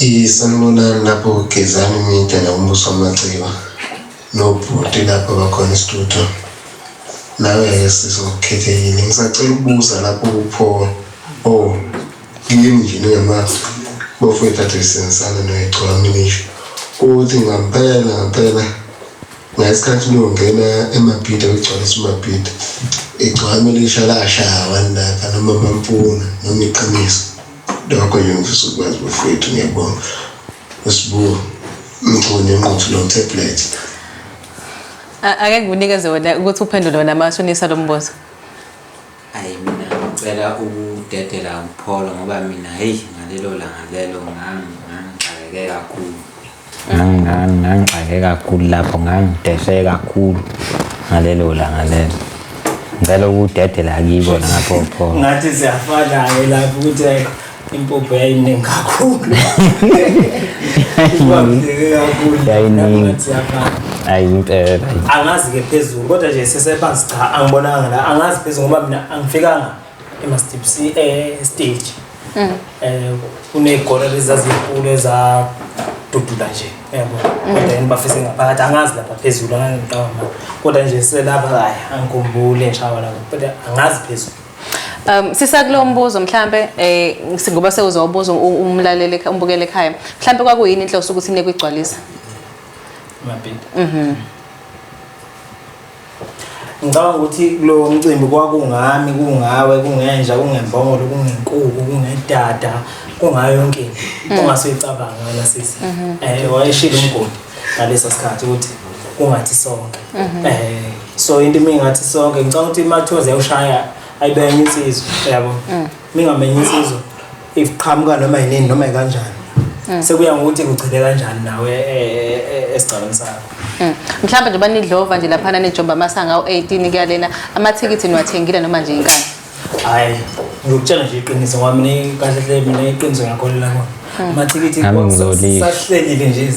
Sanibonani lapho Gezani Media nakumbuso wamaciko nobhuti lapho bakhona studio. Nawe sizokhethekile ngisacela ukubuza lapho kupho yini nje ngema bofethu athisensana noGcwalisa ukuthi ngampela ngesikhathi ngena iMabhida uGcwalisa iMabhida iGcwalisa lashawa lapha noma mampuna noma iqiniso lokho ngifisa ukwazi bofethu ngiyabonga usibu Mchunu enqothu lo tablet. Ake nginikeze wena ukuthi uphendule wona amashonisa lo mbuzo. Hayi mina ngicela ukudedela umpholo ngoba mina ngalelo langa lelo ngangixakeke kakhulu. Ngangixakeke kakhulu lapho ngangideshe kakhulu ngalelo langa lelo. Ngicela ukudedela kibo lapho pho. Ngathi siyafana lapho ukuthi impuphu yayiningi kakhulu. Impela. Angazi ke phezulu kodwa nje sesephansi cha angibonanga la angazi phezulu ngoba mina angifikanga emasteps stage. Kunegora lezazinkulu eza dudula nje yabo. Kodwa yini bafise ngaphakathi angazi lapha phezulu angiqaba kodwa nje selapha hayi angikhumbule ngishawa lapho kodwa angazi phezulu. Sisakulo mbuzo mhlambe ngoba sewuzobuza umlaleli umbukele ekhaya mhlambe kwakuyini inhloso ukuthi ine kwiGcwalisa iMabhida. Ngicabanga ukuthi lo mcimbi kwakungami kungawe kungenja kungembongolo kungenkukhu kungedada kungayo yonke into ongasuyicabanga la sisi wayeshila umgodi ngalesa sikhathi ukuthi kungathi sonke so into mingathi sonke ngicabanga ukuthi imathoze yawushaya ayibeke insizwe yabo mingamenye insizwe iqhamuka noma yini noma kanjani sekuya ngokuthi kuchile kanjani nawe esigcawini sakho. Mhlawumbe nje banidlova nje lapha nejoba amasanga u18 kuyalena amathikithi niwathengile noma nje inkani. Hayi ngikutshela nje iqiniso ngami kahle mina iqiniso ngiyakholela ngona amathikithi sahlelile nje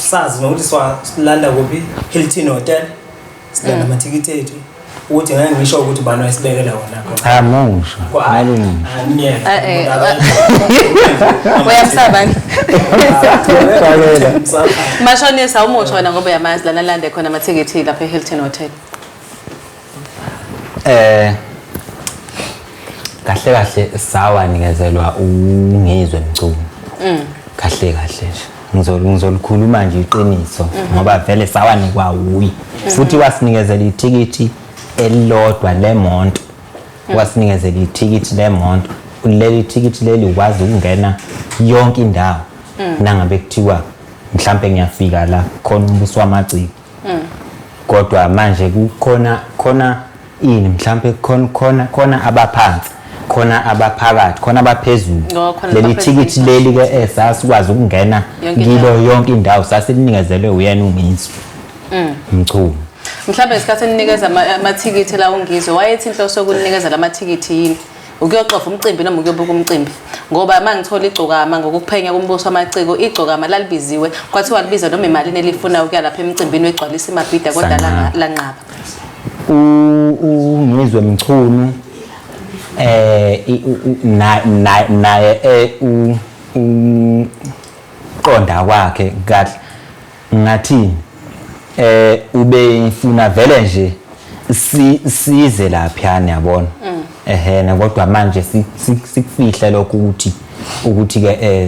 sazi nokuthi silanda kuphi Hilton Hotel silanda amathikithi ethu ukuthi ngeke ngisho ukuthi bani wayesibekela wona khona. Musho. Uyamsabani? Mashonisa umusho wena ngoba uyamazi lana lande khona amathikithi lapha eHilton Hotel. Kahle sawanikezelwa uNgizwe Mchunu. Kahle nje. Ngizolikhuluma nje iqiniso ngoba vele sawanikwa uyi. Futhi wasinikezela ithikithi elilodwa lemonto. Wasinikezela ithikithi lemonto. Leli thikithi leli ukwazi ukungena yonke indawo. Nangabe kuthiwa mhlambe ngiyafika la khona umbuso wamaciko. Kodwa manje khona ini mhlambe khona abaphansi khona abaphakathi khona abaphezulu leli thikithi leli ke sasikwazi ukungena kilo yonke indawo sasilinikezele uyena uNgizwe Mchunu. Mhlawumbe isikhathi eninikeza amathikithi la uNgizwe wayethi inhloso yokunikeza lamathikithi yini ukuyoxofa umcimbi noma ukuyobuka umcimbi ngoba mangithola iGcokama ngokuphenya kumbuso wamaciko iGcokama lalibiziwe kwathiwa libiza noma imali nelifuna ukuya lapha emcimbini weGcwalisa iMabhida kodwa lanqaba. uNgizwe Mchunu naye uqonda kwakhe kahle ngathi ubefuna vele nje size lapha yabona kodwa manje sikufihle lokho ukuthi ke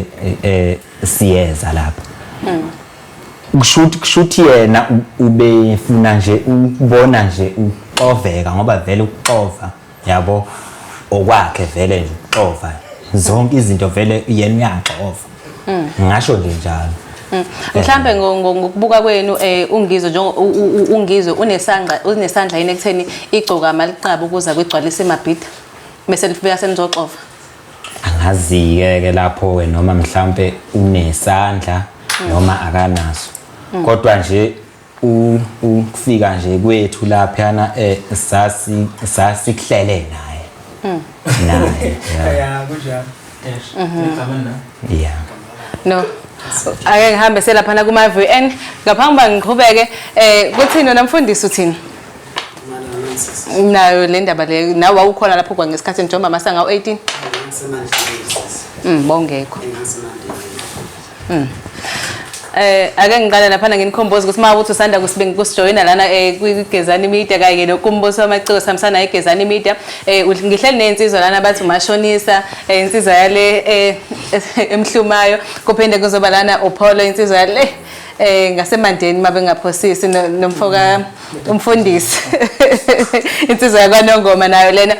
siyeza lapha kushuthi yena ubefuna nje ubona nje uxoveka ngoba vele ukuxova yabo okwakhe vele nje uxova zonke izinto vele yena uyaxova ngisho nje njalo. Mhlambe ngokubuka kwenu uNgizwe njengo uNgizwe unesandla yini ekutheni iGcokama liqaba ukuza kwiGcwalisa iMabhida bese lifika senizoxova. Angazi ke lapho we noma mhlambe unesandla noma akanaso kodwa nje ukufika nje kwethu lapha yana sasikuhlele naye ya kunjalo yeah no ake ngihambe selapha na kumaVN ngaphambi ngiqhubeke kuthini namfundisi uthini nayo le ndaba le nawe awukhona lapho kwangesikhathi njengoba amasanga u18 bongekho Ake ngiqala lapha nginikhomboza ukuthi mawuthi usanda kusijoyina lana kwiGezani Media kanye nokumbuso wamaciko samsana iGezani Media ngihleli nensizwa lana bathi umashonisa insizwa yale emhlumayo kuphinde kuzoba lana uPaulo insizwa yale ngasemandeni mabe ngaphosisi nomfoka umfundisi insizwa yakwaNongoma nayo lena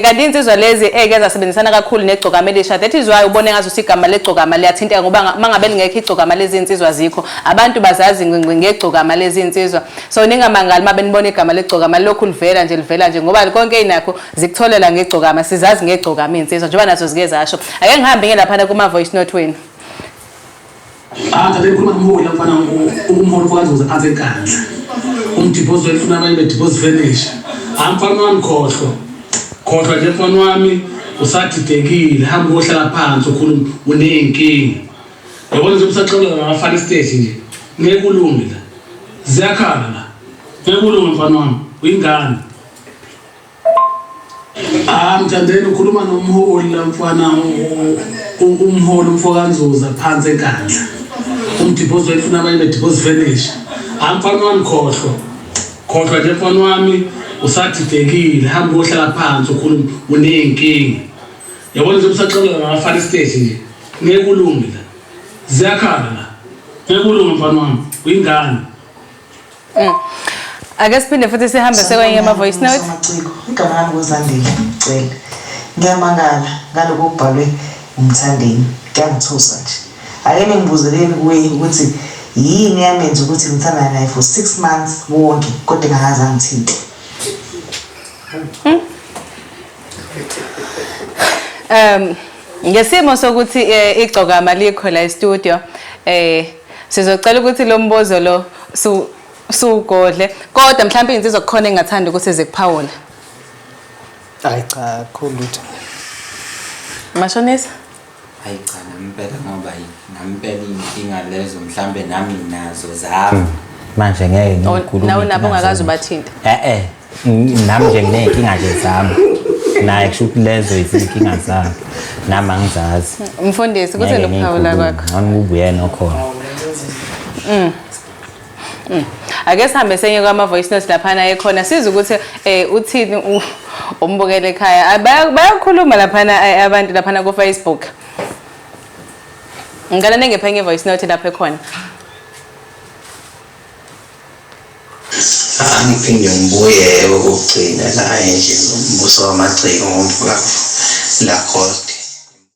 kanti insizwa lezi ezasebenzisana kakhulu neGcokama Elisha that is why ubone ngazo sigama leGcokama liyathinteka ngoba mangabe lingekho iGcokama lezi insizwa zikho abantu bazazi ngeGcokama lezi insizwa so ningamangali mabe nibona igama leGcokama lokhu livela nje ngoba konke inakho zikutholela ngeGcokama sizazi ngeGcokama insizwa njengoba nazo zike zasho ake ngihambe lapha kuma voice note wenu Tade khuluma ngomholi mfana umholi fokazuza phansi enkandla. Umdipozo efuna abanye bedipozo finish. Mfana wami khohlwa nje mfana wami usadidekile hamba uyohlala phansi ukhuluma unenkingi. Yabona nje usaxolela ngafana stage nje. Ngeke ulunge la. Ziyakhala la. Ngeke ulunge mfana wami uyingane. Mthandeni ukhuluma nomholi la mfana umholi umfokanzuza phansi enkandla. Umdipozo efuna abanye bedipozo finish. Mfana wami khohlwa nje mfana wami usadidekile hamba uyohlala phansi ukhuluma unenkingi. Yabona nje usaxolela ngafana stage nje. Ngeke ulunge la. Ziyakhala la. Ngeke ulunge mfana wami uyingane. Ake siphinde futhi sihambe sekwenye ama voice note. Igama lami ngozandile ngicela. Ngiyamangala ngaloko okubhalwe umthandeni. Ngiyangithusa nje. Ake ngibuzeleni kuwe ukuthi yini yamenza ukuthi ngithandane naye for 6 months wonke kodwa engakaze angithinte. Ngesimo sokuthi iGcokama likho la e-studio sizocela ukuthi lo mbozo lo sugodle kodwa mhlawumbe insizwa kukhona engathanda ukuthi zikuphawula. Hayi cha khulu lutho. Mashonisa? Hayi cha nampela ngoba nampela inkinga lezo mhlambe nami nazo zami. Manje ngeke ngikhulume. Nawe nabo ungakazi ubathinta. Nami nje nginenkinga nje zami. Naye kusho ukuthi lezo izinkinga zami. Nami angizazi. Mfundisi kuthi lokuphawula kwakho. Angikubuye nokhona. Ake sihambe senye kwama voice notes laphana ekhona siza ukuthi uthini umbukele ekhaya bayakhuluma laphana abantu laphana ku Facebook. Ngicela ningephenye voice note lapha ekhona. Angiphinde ngibuye ukugcina naye nje umbuso wamaciko ngomfaka la cost